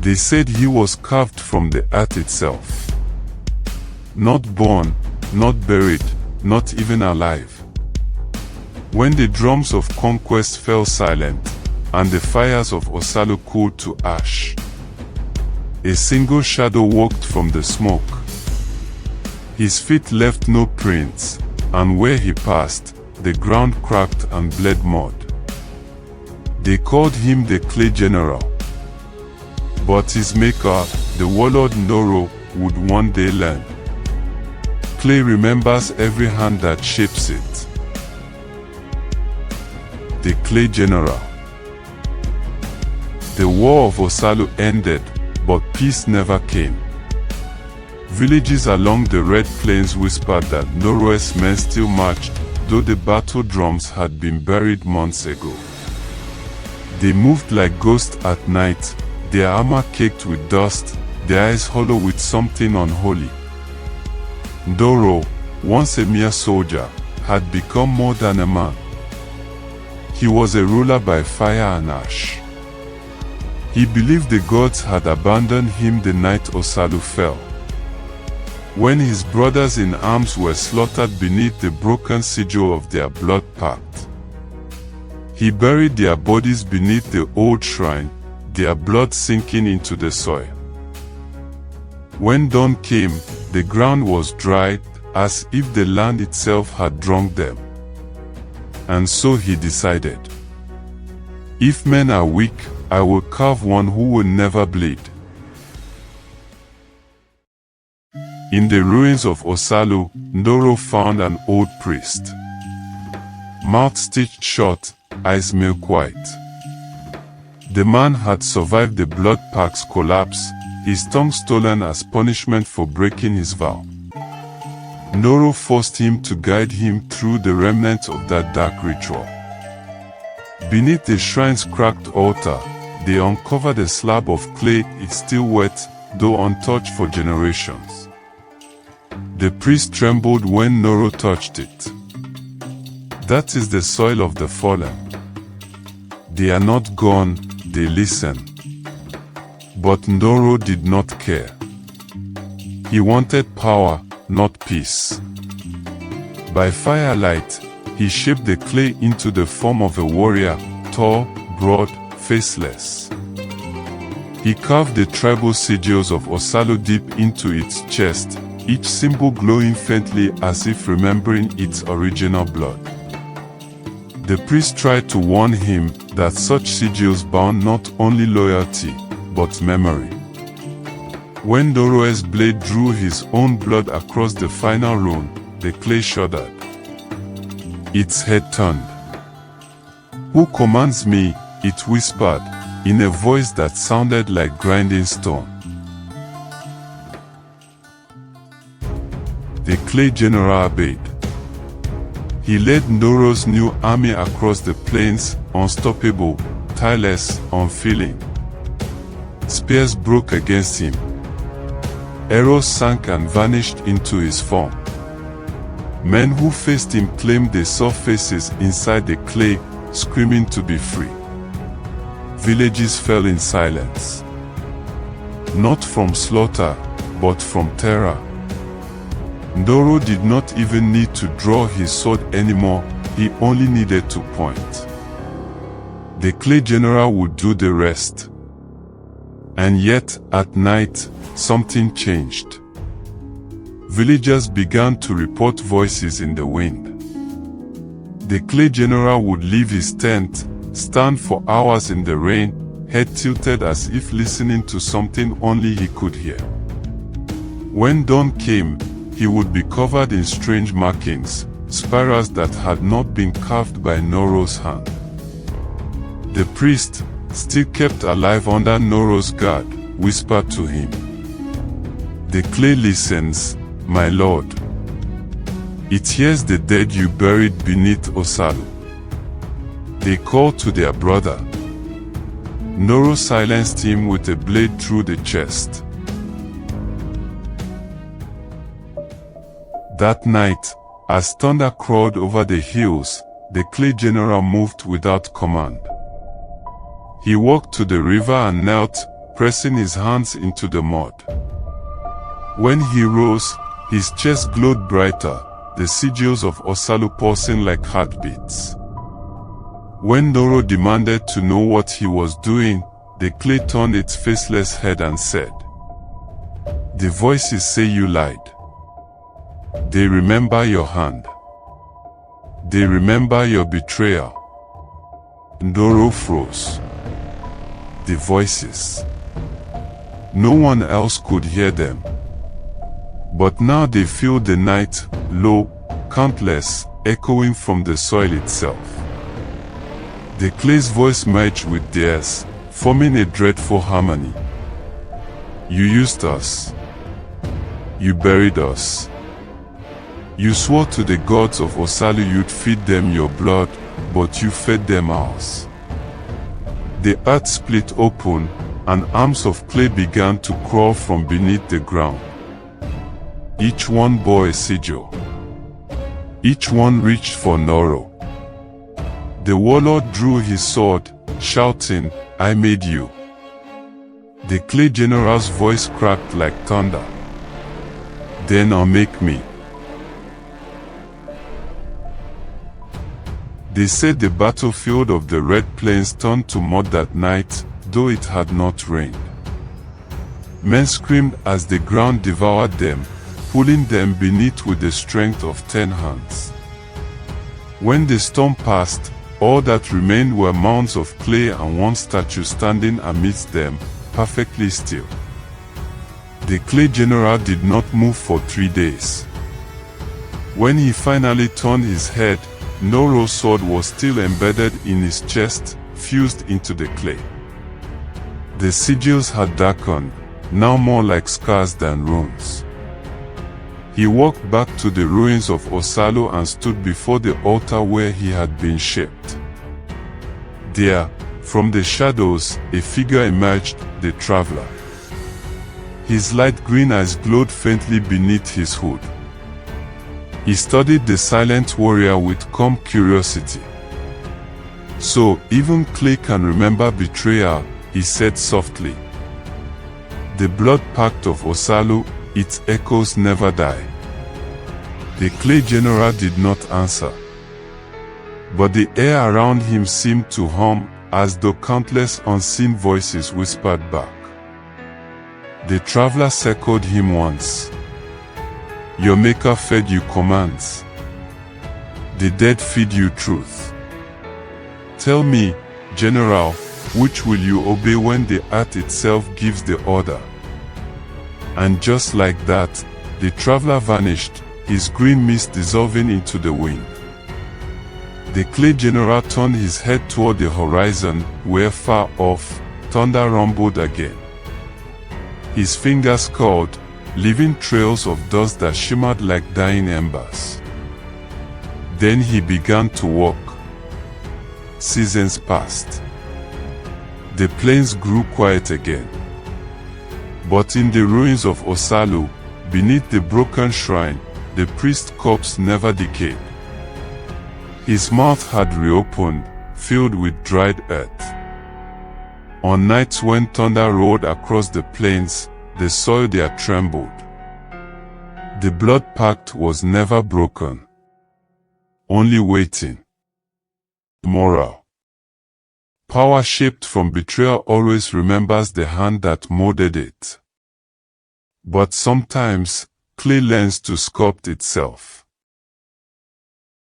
They said he was carved from the earth itself. Not born, not buried, not even alive. When the drums of conquest fell silent, and the fires of Osalu cooled to ash, a single shadow walked from the smoke. His feet left no prints, and where he passed, the ground cracked and bled mud. They called him the Clay General. But his maker, the warlord Ndoro, would one day learn. Clay remembers every hand that shapes it. The Clay General. The war of Osalu ended, but peace never came. Villages along the Red Plains whispered that Ndoro's men still marched, though the battle drums had been buried months ago. They moved like ghosts at night, their armor caked with dust, their eyes hollow with something unholy. Ndoro, once a mere soldier, had become more than a man. He was a ruler by fire and ash. He believed the gods had abandoned him the night Osalu fell. When his brothers in arms were slaughtered beneath the broken sigil of their blood pact, he buried their bodies beneath the old shrine, their blood sinking into the soil. When dawn came, the ground was dried, as if the land itself had drunk them. And so he decided, if men are weak, I will carve one who will never bleed. In the ruins of Osalu, Ndoro found an old priest. Mouth stitched shut, eyes milk white. The man had survived the blood pact's collapse, his tongue stolen as punishment for breaking his vow. Ndoro forced him to guide him through the remnants of that dark ritual. Beneath the shrine's cracked altar, they uncovered a slab of clay, it's still wet, though untouched for generations. The priest trembled when Ndoro touched it. That is the soil of the fallen. They are not gone, they listen. But Ndoro did not care. He wanted power, not peace. By firelight, he shaped the clay into the form of a warrior, tall, broad, faceless. He carved the tribal sigils of Osalu deep into its chest, each symbol glowing faintly as if remembering its original blood. The priest tried to warn him that such sigils bound not only loyalty, but memory. When Ndoro's blade drew his own blood across the final rune, the clay shuddered. Its head turned. "Who commands me?" it whispered, in a voice that sounded like grinding stone. The Clay General obeyed. He led Ndoro's new army across the plains, unstoppable, tireless, unfeeling. Spears broke against him. Arrows sank and vanished into his form. Men who faced him claimed they saw faces inside the clay, screaming to be free. Villages fell in silence. Not from slaughter, but from terror. Ndoro did not even need to draw his sword anymore, he only needed to point. The Clay General would do the rest. And yet, at night, something changed. Villagers began to report voices in the wind. The Clay General would leave his tent, stand for hours in the rain, head tilted as if listening to something only he could hear. When dawn came, he would be covered in strange markings, spirals that had not been carved by Ndoro's hand. The priest, still kept alive under Ndoro's guard, whispered to him, "The clay listens, my lord. It hears the dead you buried beneath Osalu." They called to their brother. Ndoro silenced him with a blade through the chest. That night, as thunder crawled over the hills, the Clay General moved without command. He walked to the river and knelt, pressing his hands into the mud. When he rose, his chest glowed brighter, the sigils of Osalu pulsing like heartbeats. When Noro demanded to know what he was doing, the clay turned its faceless head and said, "The voices say you lied. They remember your hand. They remember your betrayal." Noro froze. The voices. No one else could hear them. But now they filled the night, low, countless, echoing from the soil itself. The clay's voice merged with theirs, forming a dreadful harmony. "You used us. You buried us. You swore to the gods of Osalu you'd feed them your blood, but you fed them ours." The earth split open, and arms of clay began to crawl from beneath the ground. Each one bore a sigil. Each one reached for Noro. The warlord drew his sword, shouting, "I made you." The clay general's voice cracked like thunder. "Then unmake me." They said the battlefield of the Red Plains turned to mud that night, though it had not rained. Men screamed as the ground devoured them, pulling them beneath with the strength of 10 hands. When the storm passed, all that remained were mounds of clay and one statue standing amidst them, perfectly still. The clay general did not move for 3 days. When he finally turned his head, Noro's sword was still embedded in his chest, fused into the clay. The sigils had darkened, now more like scars than runes. He walked back to the ruins of Osalu and stood before the altar where he had been shaped. There, from the shadows, a figure emerged, the traveler. His light green eyes glowed faintly beneath his hood. He studied the silent warrior with calm curiosity. "So, even clay can remember betrayal," he said softly. "The blood pact of Osalu, its echoes never die." The clay general did not answer. But the air around him seemed to hum, as though countless unseen voices whispered back. The traveler circled him once. "Your maker fed you commands. The dead feed you truth. Tell me, General, which will you obey when the earth itself gives the order?" And just like that, the traveler vanished, his green mist dissolving into the wind. The clay general turned his head toward the horizon, where far off, thunder rumbled again. His fingers curled, leaving trails of dust that shimmered like dying embers. Then he began to walk. Seasons passed. The plains grew quiet again. But in the ruins of Osalu, beneath the broken shrine, the priest's corpse never decayed. His mouth had reopened, filled with dried earth. On nights when thunder roared across the plains, the soil there trembled. The blood pact was never broken. Only waiting. Moral. Power shaped from betrayal always remembers the hand that molded it. But sometimes, clay learns to sculpt itself.